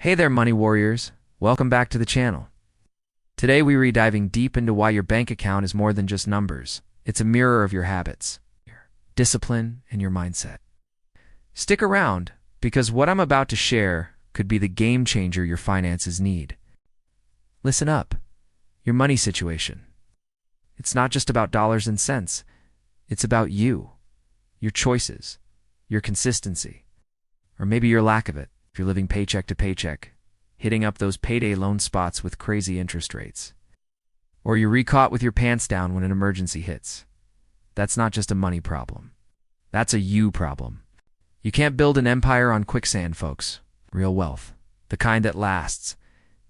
Hey there, money warriors. Welcome back to the channel. Today we are diving deep into why your bank account is more than just numbers. It's a mirror of your habits, your discipline, and your mindset. Stick around, because what I'm about to share could be the game changer your finances need. Listen up. Your money situation. It's not just about dollars and cents. It's about you, your choices, your consistency, or maybe your lack of it. If you're living paycheck to paycheck, hitting up those payday loan spots with crazy interest rates, or you're re-caught with your pants down when an emergency hits. That's not just a money problem. That's a you problem. You can't build an empire on quicksand, folks. Real wealth, the kind that lasts,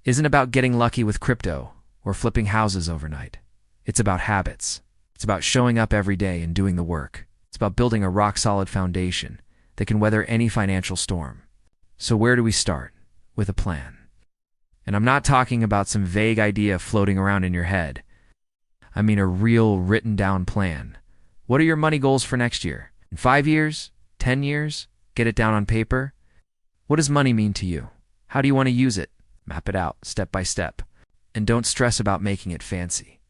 isn't about getting lucky with crypto or flipping houses overnight. It's about habits. It's about showing up every day and doing the work. It's about building a rock-solid foundation that can weather any financial storm. So where do we start? With a plan. And I'm not talking about some vague idea floating around in your head. I mean a real written down plan. What are your money goals for next year? In 5 years? 10 years? Get it down on paper? What does money mean to you? How do you want to use it? Map it out, step by step. And don't stress about making it fancy.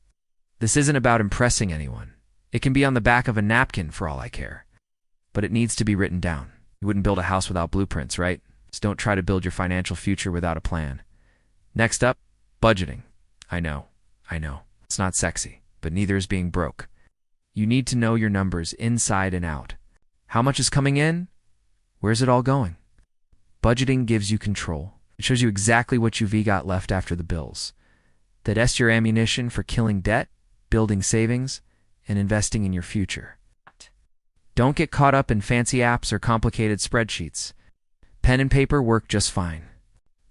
This isn't about impressing anyone. It can be on the back of a napkin for all I care. But it needs to be written down. You wouldn't build a house without blueprints, right? So don't try to build your financial future without a plan. Next up, budgeting. I know. It's not sexy, but neither is being broke. You need to know your numbers inside and out. How much is coming in? Where's it all going? Budgeting gives you control. It shows you exactly what you've got left after the bills. That's your ammunition for killing debt, building savings, and investing in your future. Don't get caught up in fancy apps or complicated spreadsheets. Pen and paper work just fine.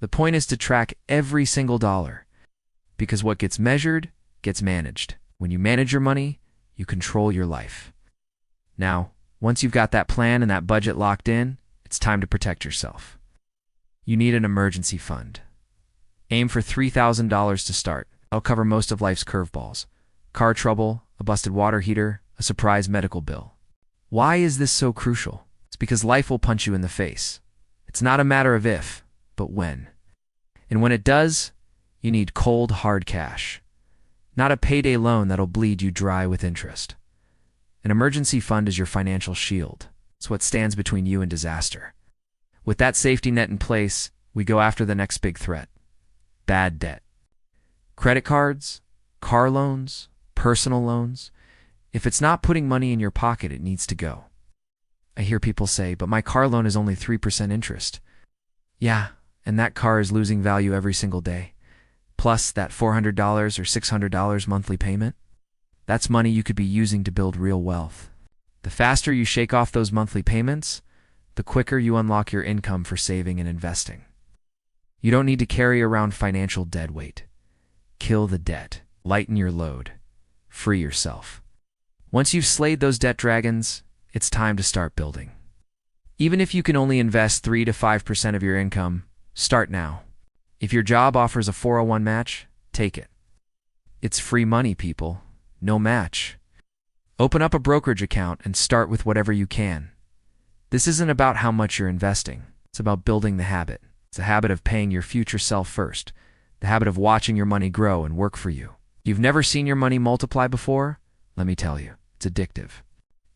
The point is to track every single dollar, because what gets measured gets managed. When you manage your money, you control your life. Now, once you've got that plan and that budget locked in, it's time to protect yourself. You need an emergency fund. Aim for $3,000 to start. That'll cover most of life's curveballs. Car trouble, a busted water heater, a surprise medical bill. Why is this so crucial? It's because life will punch you in the face. It's not a matter of if, but when. And when it does, you need cold, hard cash. Not a payday loan that'll bleed you dry with interest. An emergency fund is your financial shield. It's what stands between you and disaster. With that safety net in place, we go after the next big threat. Bad debt. Credit cards, car loans, personal loans. If it's not putting money in your pocket, it needs to go. I hear people say, but my car loan is only 3% interest. Yeah, and that car is losing value every single day. Plus that $400 or $600 monthly payment. That's money you could be using to build real wealth. The faster you shake off those monthly payments, the quicker you unlock your income for saving and investing. You don't need to carry around financial deadweight. Kill the debt. Lighten your load. Free yourself. Once you've slayed those debt dragons, it's time to start building. Even if you can only invest 3 to 5% of your income, start now. If your job offers a 401 match, take it. It's free money, people. No match. Open up a brokerage account and start with whatever you can. This isn't about how much you're investing. It's about building the habit. It's a habit of paying your future self first. The habit of watching your money grow and work for you. You've never seen your money multiply before? Let me tell you, it's addictive.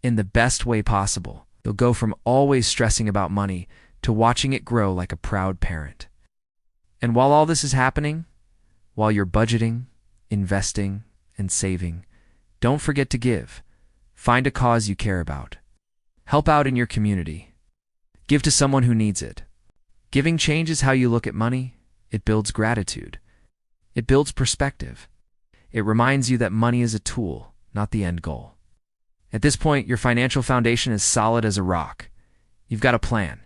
In the best way possible. You'll go from always stressing about money to watching it grow like a proud parent. And while all this is happening, while you're budgeting, investing, and saving, don't forget to give. Find a cause you care about. Help out in your community. Give to someone who needs it. Giving changes how you look at money. It builds gratitude. It builds perspective. It reminds you that money is a tool, not the end goal. At this point, your financial foundation is solid as a rock. You've got a plan.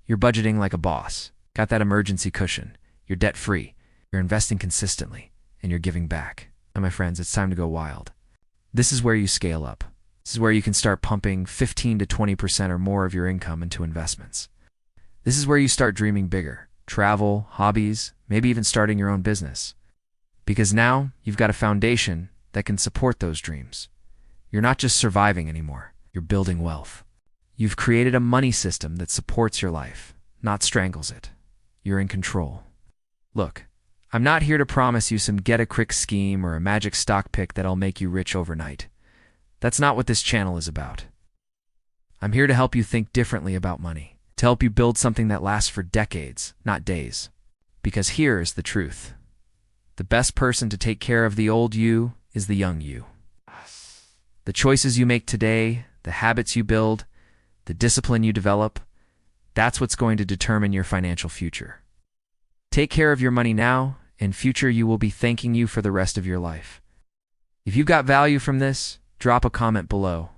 You're budgeting like a boss. Got that emergency cushion. You're debt-free. You're investing consistently. And you're giving back. And my friends, it's time to go wild. This is where you scale up. This is where you can start pumping 15 to 20% or more of your income into investments. This is where you start dreaming bigger. Travel, hobbies, maybe even starting your own business. Because now you've got a foundation that can support those dreams. You're not just surviving anymore. You're building wealth. You've created a money system that supports your life, not strangles it. you're in control. Look, I'm not here to promise you some get-a-quick scheme or a magic stock pick that'll make you rich overnight. That's not what this channel is about. I'm here to help you think differently about money, to help you build something that lasts for decades, not days. Because here is the truth. The best person to take care of the old you is the young you. The choices you make today, the habits you build, the discipline you develop, that's what's going to determine your financial future. Take care of your money now, and future you will be thanking you for the rest of your life. If you've got value from this, drop a comment below.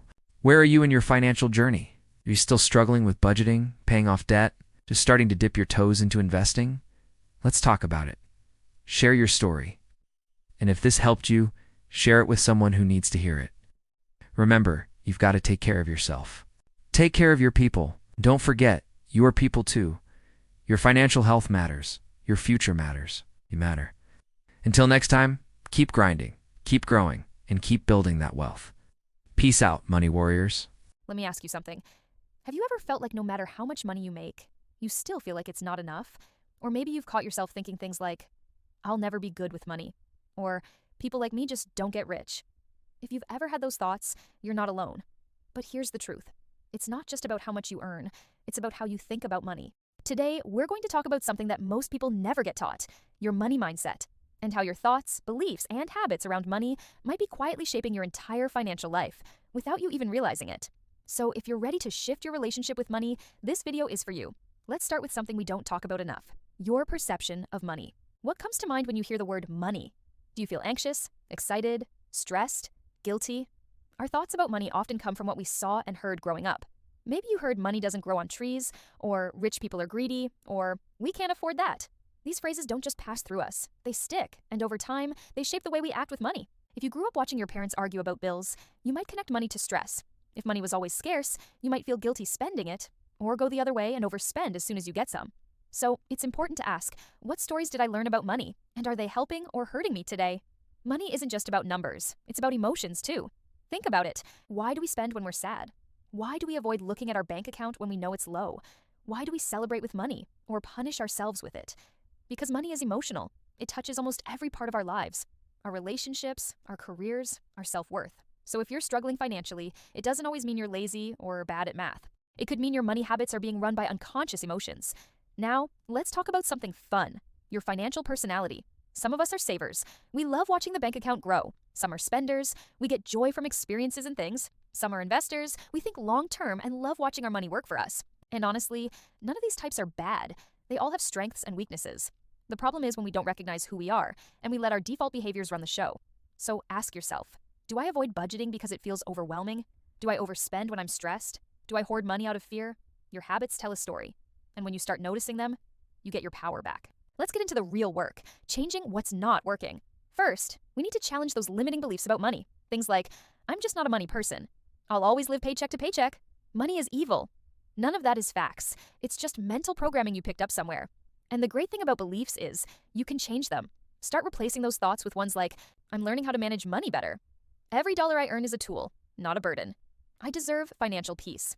Where are you in your financial journey? Are you still struggling with budgeting, paying off debt, just starting to dip your toes into investing? Let's talk about it. Share your story. And if this helped you, share it with someone who needs to hear it. Remember, you've got to take care of yourself. Take care of your people. Don't forget, you are people too. Your financial health matters. Your future matters. You matter. Until next time, keep grinding, keep growing, and keep building that wealth. Peace out, money warriors. Let me ask you something. Have you ever felt like no matter how much money you make, you still feel like it's not enough? Or maybe you've caught yourself thinking things like, I'll never be good with money, or people like me just don't get rich. If you've ever had those thoughts, you're not alone. But here's the truth. It's not just about how much you earn, it's about how you think about money. Today, we're going to talk about something that most people never get taught, your money mindset, and how your thoughts, beliefs, and habits around money might be quietly shaping your entire financial life without you even realizing it. So if you're ready to shift your relationship with money, this video is for you. Let's start with something we don't talk about enough, your perception of money. What comes to mind when you hear the word money? Do you feel anxious, excited, stressed, guilty? Our thoughts about money often come from what we saw and heard growing up. Maybe you heard money doesn't grow on trees, or rich people are greedy, or we can't afford that. These phrases don't just pass through us. They stick, and over time, they shape the way we act with money. If you grew up watching your parents argue about bills, you might connect money to stress. If money was always scarce, you might feel guilty spending it, or go the other way and overspend as soon as you get some. So it's important to ask, what stories did I learn about money, and are they helping or hurting me today? Money isn't just about numbers, it's about emotions too. Think about it. Why do we spend when we're sad? Why do we avoid looking at our bank account when we know it's low? Why do we celebrate with money, or punish ourselves with it? Because money is emotional. It touches almost every part of our lives. Our relationships, our careers, our self-worth. So if you're struggling financially, it doesn't always mean you're lazy or bad at math. It could mean your money habits are being run by unconscious emotions. Now, let's talk about something fun, your financial personality. Some of us are savers. We love watching the bank account grow. Some are spenders. We get joy from experiences and things. Some are investors. We think long-term and love watching our money work for us. And honestly, none of these types are bad. They all have strengths and weaknesses. The problem is when we don't recognize who we are, and we let our default behaviors run the show. So ask yourself, do I avoid budgeting because it feels overwhelming? Do I overspend when I'm stressed? Do I hoard money out of fear? Your habits tell a story. And when you start noticing them, you get your power back. Let's get into the real work, changing what's not working. First, we need to challenge those limiting beliefs about money. Things like, I'm just not a money person. I'll always live paycheck to paycheck. Money is evil. None of that is facts. It's just mental programming you picked up somewhere. And the great thing about beliefs is you can change them. Start replacing those thoughts with ones like, I'm learning how to manage money better. Every dollar I earn is a tool, not a burden. I deserve financial peace.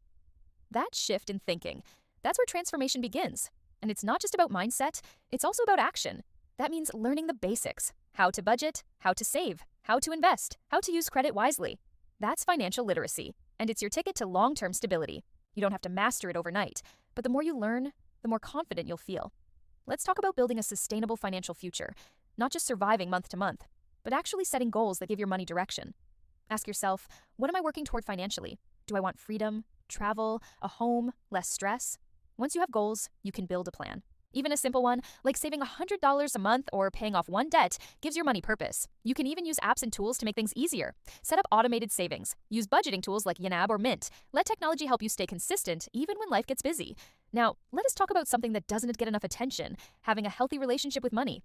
That shift in thinking, that's where transformation begins. And it's not just about mindset, it's also about action. That means learning the basics, how to budget, how to save, how to invest, how to use credit wisely. That's financial literacy, and it's your ticket to long-term stability. You don't have to master it overnight, but the more you learn, the more confident you'll feel. Let's talk about building a sustainable financial future, not just surviving month to month, but actually setting goals that give your money direction. Ask yourself, what am I working toward financially? Do I want freedom, travel, a home, less stress? Once you have goals, you can build a plan. Even a simple one, like saving $100 a month or paying off one debt, gives your money purpose. You can even use apps and tools to make things easier. Set up automated savings. Use budgeting tools like Yanab or Mint. Let technology help you stay consistent even when life gets busy. Now, let us talk about something that doesn't get enough attention, having a healthy relationship with money.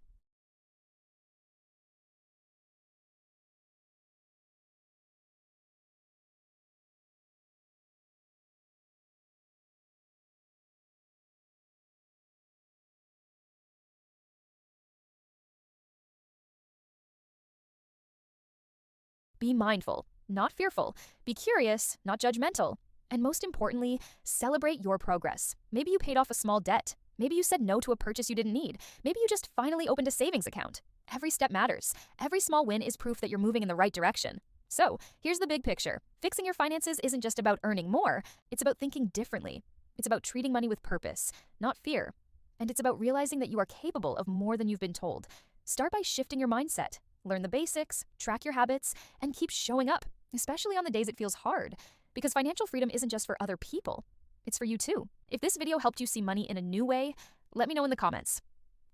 Be mindful, not fearful. Be curious, not judgmental. And most importantly, celebrate your progress. Maybe you paid off a small debt. Maybe you said no to a purchase you didn't need. Maybe you just finally opened a savings account. Every step matters. Every small win is proof that you're moving in the right direction. So, here's the big picture. Fixing your finances isn't just about earning more, it's about thinking differently. It's about treating money with purpose, not fear. And it's about realizing that you are capable of more than you've been told. Start by shifting your mindset. Learn the basics, track your habits, and keep showing up, especially on the days it feels hard. Because financial freedom isn't just for other people, it's for you too. If this video helped you see money in a new way, let me know in the comments.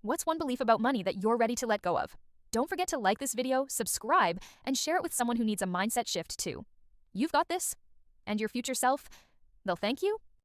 What's one belief about money that you're ready to let go of? Don't forget to like this video, subscribe, and share it with someone who needs a mindset shift too. You've got this, and your future self, they'll thank you